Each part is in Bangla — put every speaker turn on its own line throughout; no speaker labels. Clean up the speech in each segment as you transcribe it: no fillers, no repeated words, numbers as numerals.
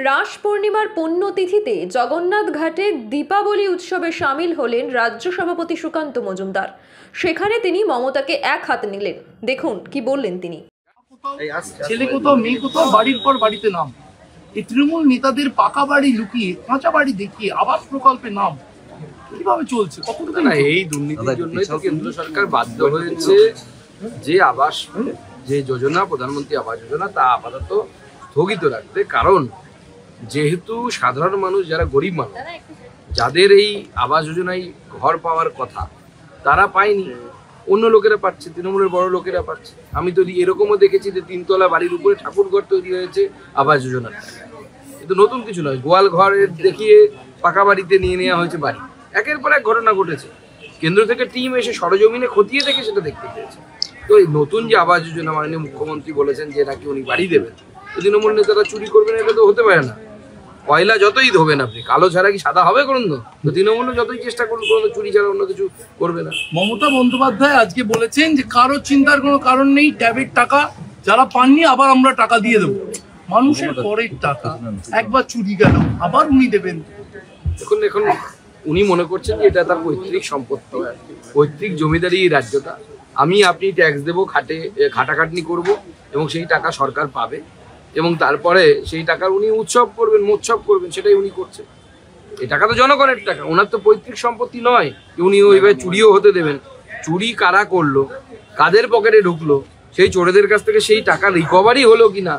রাস পূর্ণিমার পুণ্যতিথিতে জগন্নাথ ঘাটে দীপাবলি উৎসবে সামিল হলেন রাজ্য সভাপতি সুকান্ত মজুমদার। সেখানে তিনি মমতাকে এক হাত নিলেন। দেখুন কি বললেন তিনি।
ছেলে কোথাও মেয়ে কোথাও বাড়ির পর বাড়িতে নাম, এই তৃণমূল নেতাদের পাকা বাড়ি লুকিয়ে কাঁচা বাড়ি দেখিয়ে আবাস প্রকল্পে নাম কিভাবে চলছে?
না, এই দুর্নীতির জন্যই তো কেন্দ্র সরকার বাধ্য হয়েছে যে আবাস যে যোজনা, প্রধানমন্ত্রী আবাস যোজনা, তা আপাতত স্থগিত রাখতে। কারণ যেহেতু সাধারণ মানুষ, যারা গরিব মানুষ, যাদের এই আবাস যোজনায় ঘর পাওয়ার কথা, তারা পায়নি, অন্য লোকেরা পাচ্ছে, তৃণমূলের বড় লোকেরা পাচ্ছে। আমি তো এরকমও দেখেছি যে 3 তলা বাড়ির উপরে ঠাকুরঘর তৈরি হয়েছে আবাস যোজনার। কিন্তু নতুন কিছু নয়, গোয়াল ঘরের দেখিয়ে পাকা বাড়িতে নিয়ে নেওয়া হয়েছে বাড়ি। একের পর এক ঘটনা ঘটেছে। কেন্দ্র থেকে টিম এসে সরজমিনে খতিয়ে দেখে সেটা দেখতে পেয়েছে। তো এই নতুন যে আবাস যোজনা, মাননীয় মুখ্যমন্ত্রী বলেছেন যে নাকি উনি বাড়ি দেবেন, তৃণমূল নেতারা চুরি করবেন, এটা তো হতে পারে না। কয়লা যতই ধোবেন আপনি, কালো ছাড়া কি সাদা হবে কোন? তো তৃণমূল যতই চেষ্টা করুন, কোনো চুরি ছাড়া অন্য কিছু করবে না।
মমতা বন্দ্যোপাধ্যায় আজকে বলেছেন যে কারো চিন্তার কোনো কারণ নেই, ট্যাবের টাকা যারা পাননি আবার আমরা টাকা দিয়ে দেবো। মানুষের পরের টাকা একবার চুরি গেল, আবার উনি দেবেন।
এখন উনি মনে করছেন যে এটা তার পৈতৃক সম্পত্তি, পৈতৃক জমিদারি এই রাজ্যটা। আপনি ট্যাক্স দেবো, খাটাখাটনি করব এবং সেই টাকা সরকার পাবে এবং তারপরে সেই টাকার উনি উৎসব করবেন, মোৎসব করবেন, সেটাই উনি করছেন। এই টাকা তো জনগণের টাকা, ওনার তো পৈতৃক সম্পত্তি নয় উনি ওইভাবে চুরিও হতে দেবেন। চুরি কারা করলো, কাদের পকেটে ঢুকলো, সেই চোরেদের কাছ থেকে সেই টাকা রিকভারি হলো কিনা,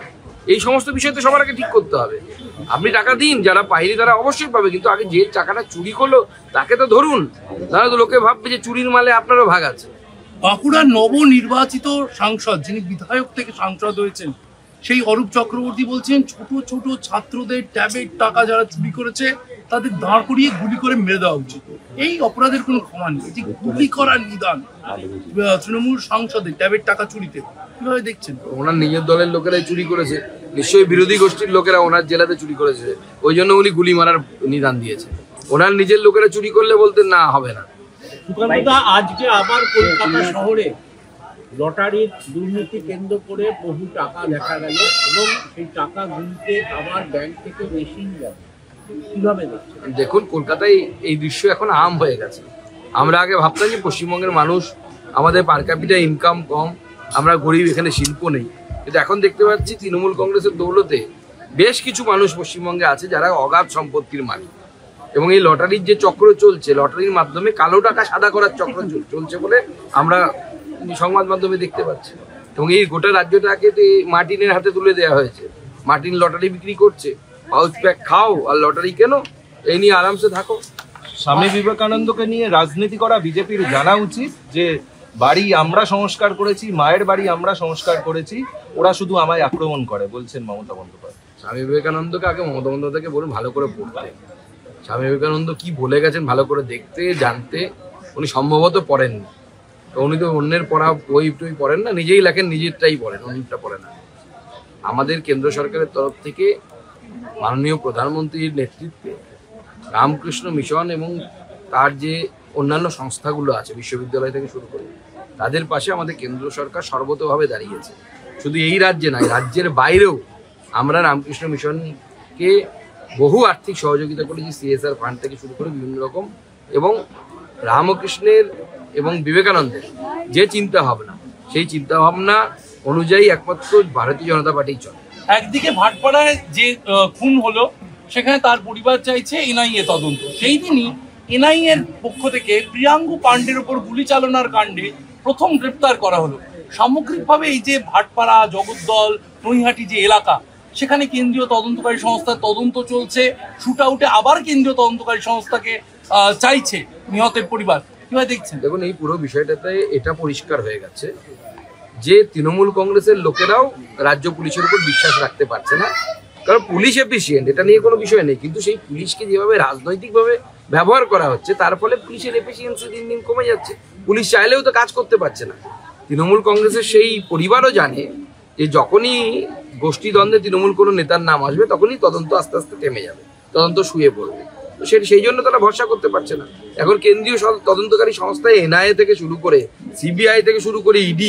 এই সমস্ত বিষয় তো সবার আগে ঠিক করতে হবে। আপনি টাকা দিন, যারা পায়নি তারা অবশ্যই পাবে, কিন্তু আগে যে টাকাটা চুরি করলো তাকে তো ধরুন, তাহলে তো লোকে ভাববে যে চুরির মালে আপনারও ভাগ আছে।
বাঁকুড়ার নবনির্বাচিত সাংসদ, যিনি বিধায়ক থেকে সাংসদ হয়েছেন, সেই অরূপ চক্রবর্তী বলছেন ছোট ছোট ছাত্রদের ট্যাবের টাকা যারা চুরি করেছে তাদের দাঁড় করিয়ে গুলি করে মেরে দেওয়া উচিত। এই অপরাধের কোনো ক্ষমা নেই, এটি গুলি করার নিদান। তৃণমূল সাংসদের ট্যাবের টাকা চুরিতে কিভাবে দেখছেন?
ওনার নিজের দলের লোকেরাই চুরি করেছে, নিশ্চয়ই বিরোধী গোষ্ঠীর লোকেরা ওনার জেলাতে চুরি করেছে, ওই জন্য উনি গুলি মারার নিদান দিয়েছে। ওনার নিজের লোকেরা চুরি করলে বলতেন না, হবে না।
আজকে আবার কলকাতা শহরে লটারির দুর্নীতি কেন্দ্র করে বহু টাকা দেখা গেল এবং সেই টাকা গুনতে আবার ব্যাংক থেকে মেশিন গেল, কিভাবে দেখছেন?
দেখুন, কলকাতায় এই দৃশ্য এখন আম হয়ে গেছে। আমরা আগে ভাবতাম যে পশ্চিমবঙ্গের মানুষ, আমাদের পার ক্যাপিটা ইনকাম কম, আমরা গরিব, এখানে শিল্প নেই। কিন্তু এখন দেখতে পাচ্ছি তৃণমূল কংগ্রেসের দৌলতে বেশ কিছু মানুষ পশ্চিমবঙ্গে আছে যারা অগাধ সম্পত্তির মালিক, এবং এই লটারির যে চক্র চলছে, লটারির মাধ্যমে কালো টাকা সাদা করার চক্র চলছে বলে আমরা সংবাদ মাধ্যমে দেখতে পাচ্ছি। এবং এই গোটা রাজ্যটাকে মার্টিনের হাতে তুলে দেওয়া হয়েছে। মার্টিন লটারি বিক্রি করছে, পাউচ প্যাক খাও আর লটারি কেন, এই নিয়ে আরামসে থাকো।
স্বামী বিবেকানন্দকে নিয়ে রাজনীতি করা বিজেপির জানা উচিত যে বাড়ি আমরা সংস্কার করেছি, মায়ের বাড়ি আমরা সংস্কার করেছি, ওরা শুধু আমায় আক্রমণ করে, বলছেন মমতা বন্দ্যোপাধ্যায়।
স্বামী বিবেকানন্দকে আগে মমতা বন্দ্যোপাধ্যায়কে বলুন ভালো করে পড়তে, স্বামী বিবেকানন্দ কি বলে গেছেন ভালো করে দেখতে জানতে। উনি সম্ভবত পড়েননি, তো উনি তো অন্যের পড়া বই টই পড়েন না, নিজেই লেখেন, নিজেরটাই পড়েন, অন্যটা পড়ে না। আমাদের কেন্দ্র সরকারের তরফ থেকে মাননীয় প্রধানমন্ত্রীর নেতৃত্বে রামকৃষ্ণ মিশন এবং তার যে অন্যান্য সংস্থাগুলো আছে, বিশ্ববিদ্যালয় থেকে শুরু করে, তাদের পাশে আমাদের কেন্দ্র সরকার সর্বতোভাবে দাঁড়িয়েছে। শুধু এই রাজ্যে নয়, রাজ্যের বাইরেও আমরা রামকৃষ্ণ মিশনকে বহু আর্থিক সহযোগিতা করেছি, CSR ফান্ড থেকে শুরু করে বিভিন্ন রকম। এবং রামকৃষ্ণের এবং বিবেকানন্দের যে চিন্তা ভাবনা, সেই চিন্তা ভাবনা অনুযায়ী একমাত্র ভারতীয় জনতা পার্টি চলে।
একদিকে ভাটপাড়ায় যে খুন হলো, সেখানে তার পরিবার চাইছে NIA তদন্ত। সেই দিনই NIA এর পক্ষ থেকে প্রিয়াঙ্গু পাণ্ডের উপর গুলি চালনার কাণ্ডে প্রথম গ্রেপ্তার করা হলো। সামগ্রিকভাবে এই যে ভাটপাড়া, জগদ্দল, নৈহাটি যে এলাকা, সেখানে কেন্দ্রীয় তদন্তকারী সংস্থার তদন্ত চলছে, শুট আউটে আবার কেন্দ্রীয় তদন্তকারী সংস্থাকে চাইছে নিহতের পরিবার, কিভাবে দেখছেন?
দেখুন, এই পুরো বিষয়টাতে এটা পরিষ্কার হয়ে গেছে যে তৃণমূল কংগ্রেসের লোকেরাও রাজ্য পুলিশের উপর বিশ্বাস রাখতে পারছে না। কারণ পুলিশ এফিসিয়েন্ট, এটা নিয়ে কোনো বিষয় নেই, কিন্তু সেই পুলিশকে যেভাবে রাজনৈতিকভাবে ব্যবহার করা হচ্ছে, তার ফলে পুলিশের এফিসিয়েন্সি দিন দিন কমে যাচ্ছে। পুলিশ চাইলেও তো কাজ করতে পারছে না। তৃণমূল কংগ্রেসের সেই পরিবারও জানে যে যখনই গোষ্ঠীদ্বন্দ্বে তৃণমূল কোনো নেতার নাম আসবে, তখনই তদন্ত আস্তে আস্তে থেমে যাবে, তদন্ত শুয়ে পড়বে। তো সেই জন্য তারা ভরসা করতে পারছে না। এখন কেন্দ্রীয় তদন্তকারী সংস্থায় NIA থেকে শুরু করে, CBI থেকে শুরু করে ED,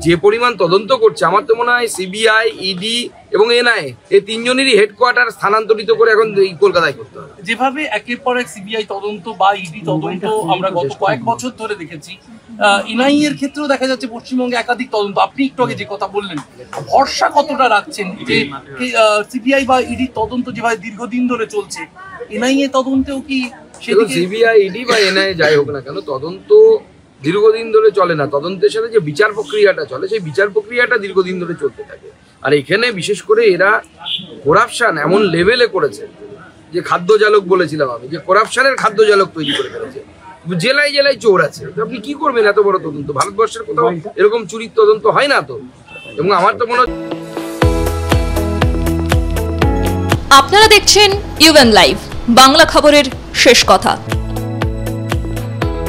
যে পরিমাণ তদন্ত করছে, আমার তো মনে হয় সিবিআই, ইডি এবং এনআইএ এই তিনজনেরই হেডকোয়ার্টার স্থানান্তরিত করে এখন এই কলকাতায় করতে হবে।
যেভাবে একের পর এক সিবিআই তদন্ত বা ইডি তদন্ত আমরা গত কয়েক বছর ধরে দেখেছি, এনআইএ এর ক্ষেত্রেও দেখা যাচ্ছে পশ্চিমবঙ্গে একাধিক তদন্ত। আপনি একটু আগে যে কথা বললেন, ভরসা কতটা রাখছেন যে সিবিআই বা ইডি তদন্ত যেভাবে দীর্ঘদিন ধরে চলছে, এনআইএ তদন্তেও কি সেদিকে?
সিবিআই, ইডি বা এনআইএ যাই হোক না কেন, তদন্ত দীর্ঘদিন ধরে চলে না, তদন্তের সাথে যে বিচার প্রক্রিয়াটা চলে সেই বিচার প্রক্রিয়াটা দীর্ঘদিন ধরে চলতে থাকে। আর এখানে বিশেষ করে এরা করাপশন এমন লেভেলে করেছে যে খাদ্য জালক বলেছিলাম আমি, যে করাপশনের খাদ্য জালক তৈরি করে ফেলেছে। জেলায় জেলায় চোর আছে, আপনি কি করবেন এত বড় তদন্ত? ভারতবর্ষের কোথাও এরকম চুরির তদন্ত হয় না তো। এবং আমার তো মনে হয়
আপনারা দেখছেন ইউএন লাইভ, বাংলা খবরের শেষ কথা।